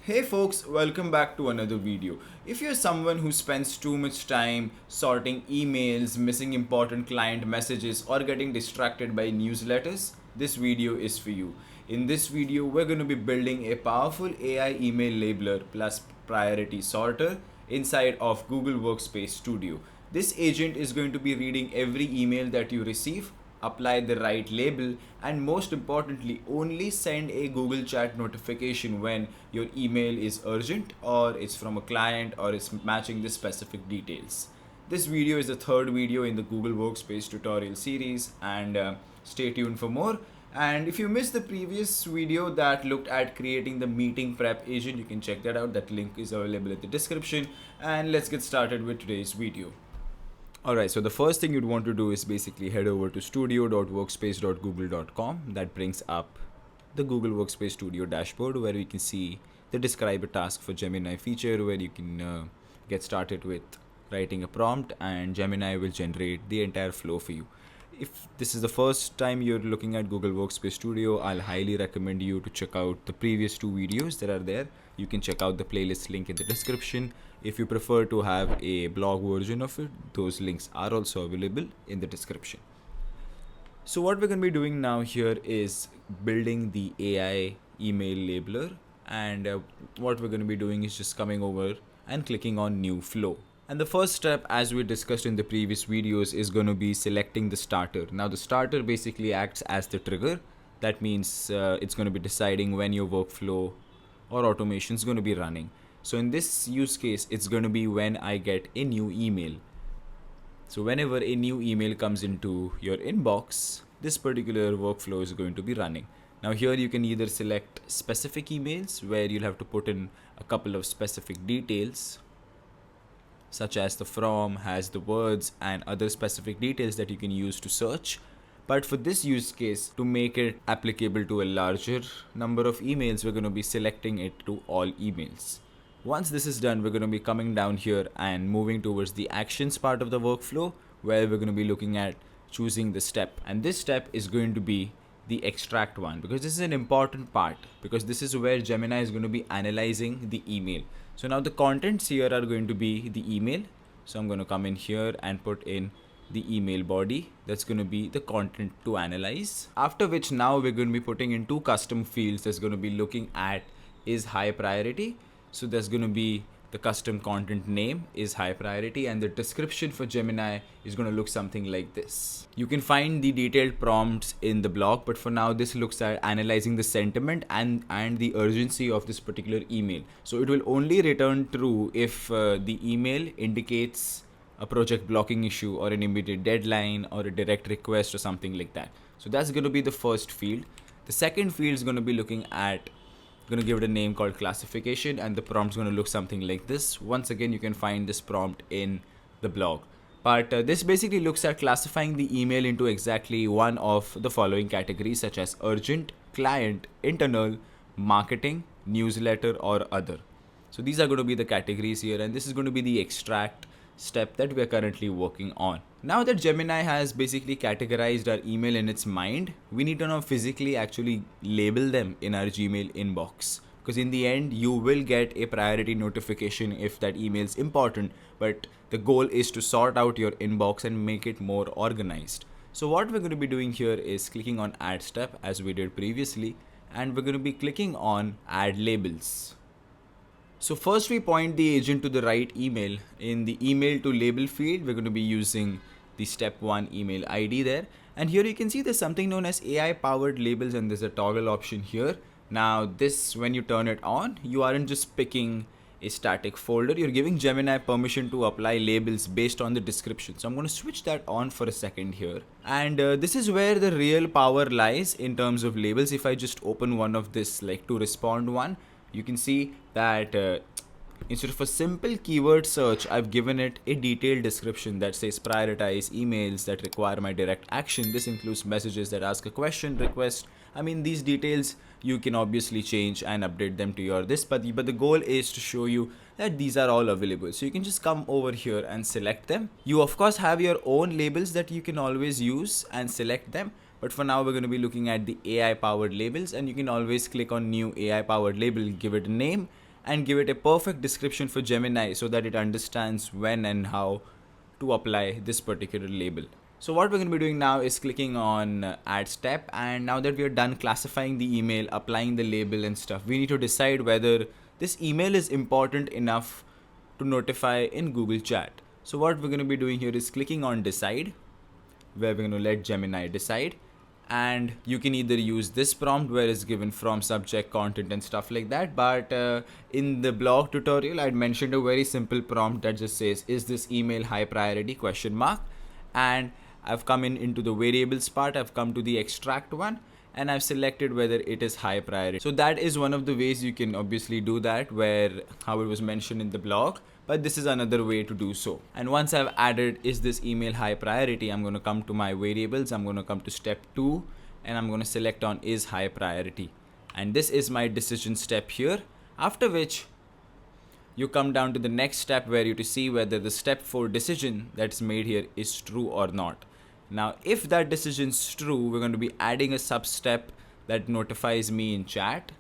Hey folks, welcome back to another video. If you're someone who spends too much time sorting emails, missing important client messages, or getting distracted by newsletters, this video is for you. In this video, we're going to be building a powerful AI email labeler plus priority sorter inside of Google Workspace Studio. This agent is going to be reading every email that you receive, apply the right label, and most importantly, only send a Google Chat notification when your email is urgent or it's from a client or it's matching the specific details. This video is the third video in the Google Workspace tutorial series, and stay tuned for more. And if you missed the previous video that looked at creating the meeting prep agent, you can check that out. That link is available in the description. And let's get started with today's video. Alright, so the first thing you'd want to do is basically head over to studio.workspace.google.com. That brings up the Google Workspace Studio dashboard where we can see the describe a task for Gemini feature, where you can get started with writing a prompt and Gemini will generate the entire flow for you. If this is the first time you're looking at Google Workspace Studio, I'll highly recommend you to check out the previous two videos that are there. You can check out the playlist link in the description. If you prefer to have a blog version of it, those links are also available in the description. So what we're going to be doing now here is building the AI email labeler, and what we're going to be doing is just coming over and clicking on new flow. And the first step, as we discussed in the previous videos, is going to be selecting the starter. Now the starter basically acts as the trigger. That means it's going to be deciding when your workflow or automation is going to be running. So in this use case, it's going to be when I get a new email. So whenever a new email comes into your inbox, this particular workflow is going to be running. Now here you can either select specific emails where you'll have to put in a couple of specific details, such as the from has the words and other specific details that you can use to search. But for this use case, to make it applicable to a larger number of emails, we're going to be selecting it to all emails. Once this is done, we're going to be coming down here and moving towards the actions part of the workflow, where we're going to be looking at choosing the step. And this step is going to be the extract one, because this is an important part, because this is where Gemini is going to be analyzing the email. So now the contents here are going to be the email. So I'm going to come in here and put in the email body. That's going to be the content to analyze. After which now we're going to be putting in two custom fields that's going to be looking at is high priority. So there's going to be the custom content name is high priority, and the description for Gemini is going to look something like this. You can find the detailed prompts in the blog, but for now this looks at analyzing the sentiment and the urgency of this particular email. So it will only return true if the email indicates a project blocking issue or an immediate deadline or a direct request or something like that. So that's going to be the first field. The second field is going to be looking at, going to give it a name called classification, and the prompt is going to look something like this. Once again, you can find this prompt in the blog. But this basically looks at classifying the email into exactly one of the following categories, such as urgent, client, internal, marketing, newsletter, or other. So these are going to be the categories here, and this is going to be the extract step that we are currently working on. Now that Gemini has basically categorized our email in its mind, we need to now physically actually label them in our Gmail inbox, because in the end you will get a priority notification if that email is important, but the goal is to sort out your inbox and make it more organized. So what we're going to be doing here is clicking on add step as we did previously, and we're going to be clicking on add labels. So first we point the agent to the right email. In the email to label field, we're going to be using the step 1 email ID there. And here you can see there's something known as AI powered labels, and there's a toggle option here. Now this, when you turn it on, you aren't just picking a static folder, you're giving Gemini permission to apply labels based on the description. So I'm going to switch that on for a second here. And this is where the real power lies in terms of labels. If I just open one of this, like to respond one, you can see that instead of a simple keyword search, I've given it a detailed description that says prioritize emails that require my direct action. This includes messages that ask a question, request. I mean, these details you can obviously change and update them to your this, but the goal is to show you that these are all available. So you can just come over here and select them. You of course have your own labels that you can always use and select them. But for now, we're going to be looking at the AI powered labels, and you can always click on new AI powered label, give it a name, and give it a perfect description for Gemini so that it understands when and how to apply this particular label. So what we're going to be doing now is clicking on add step, and now that we are done classifying the email, applying the label and stuff, we need to decide whether this email is important enough to notify in Google Chat. So what we're going to be doing here is clicking on decide, where we're going to let Gemini decide, and you can either use this prompt where it's given from subject, content and stuff like that, but in the blog tutorial I'd mentioned a very simple prompt that just says, is this email high priority, question mark. And I've come into the variables part, I've come to the extract one, and I've selected whether it is high priority. So that is one of the ways you can obviously do that, where how it was mentioned in the blog, but this is another way to do so. And once I've added is this email high priority, I'm going to come to my variables, I'm going to come to step 2, and I'm going to select on is high priority, and this is my decision step here. After which you come down to the next step where you to see whether the step 4 decision that's made here is true or not. Now if that decision is true, we're going to be adding a sub step that notifies me in chat,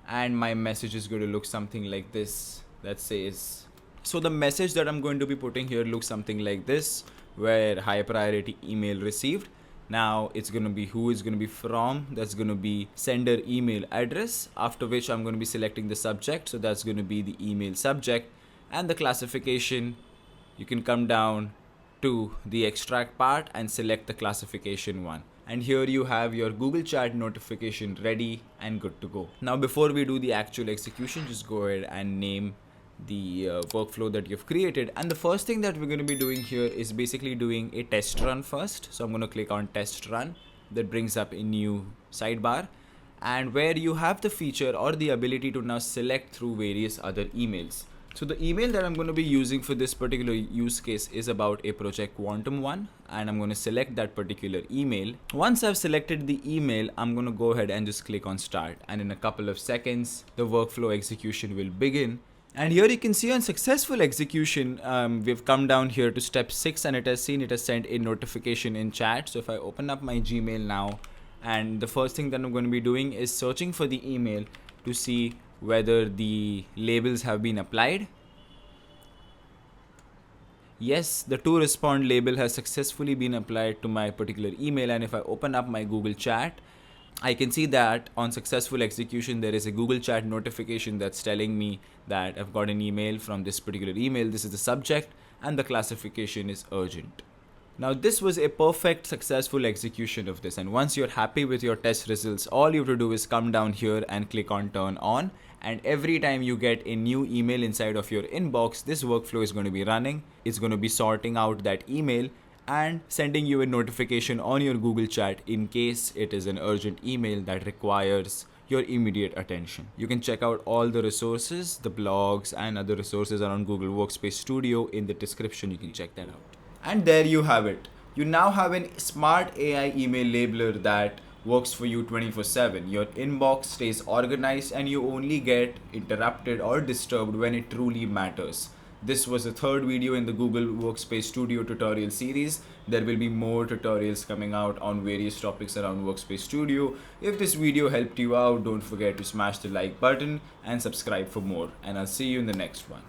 and my message is going to look something like this that says, so the message that I'm going to be putting here looks something like this, where high priority email received. Now it's going to be who is going to be from, that's going to be sender email address, after which I'm going to be selecting the subject, so that's going to be the email subject, and the classification, you can come down to the extract part and select the classification one. And here you have your Google Chat notification ready and good to go. Now before we do the actual execution, just go ahead and name the workflow that you've created, and the first thing that we're going to be doing here is basically doing a test run first. So I'm going to click on test run, that brings up a new sidebar, and where you have the feature or the ability to now select through various other emails. So the email that I'm going to be using for this particular use case is about a Project Quantum one, and I'm going to select that particular email. Once I've selected the email, I'm going to go ahead and just click on start, and in a couple of seconds the workflow execution will begin. And here you can see on successful execution, we've come down here to step 6, and it has sent a notification in chat. So if I open up my Gmail now, and the first thing that I'm going to be doing is searching for the email to see whether the labels have been applied. Yes, the to respond label has successfully been applied to my particular email, and if I open up my Google Chat, I can see that on successful execution there is a Google Chat notification that's telling me that I've got an email from this particular email. This is the subject, and the classification is urgent. Now this was a perfect successful execution of this, and once you're happy with your test results, all you have to do is come down here and click on turn on, and every time you get a new email inside of your inbox, this workflow is going to be running. It's going to be sorting out that email and sending you a notification on your Google Chat in case it is an urgent email that requires your immediate attention. You can check out all the resources, the blogs and other resources around Google Workspace Studio in the description. You can check that out. And there you have it. You now have a smart AI email labeler that works for you 24/7. Your inbox stays organized and you only get interrupted or disturbed when it truly matters. This was the third video in the Google Workspace Studio tutorial series. There will be more tutorials coming out on various topics around Workspace Studio. If this video helped you out, don't forget to smash the like button and subscribe for more. And I'll see you in the next one.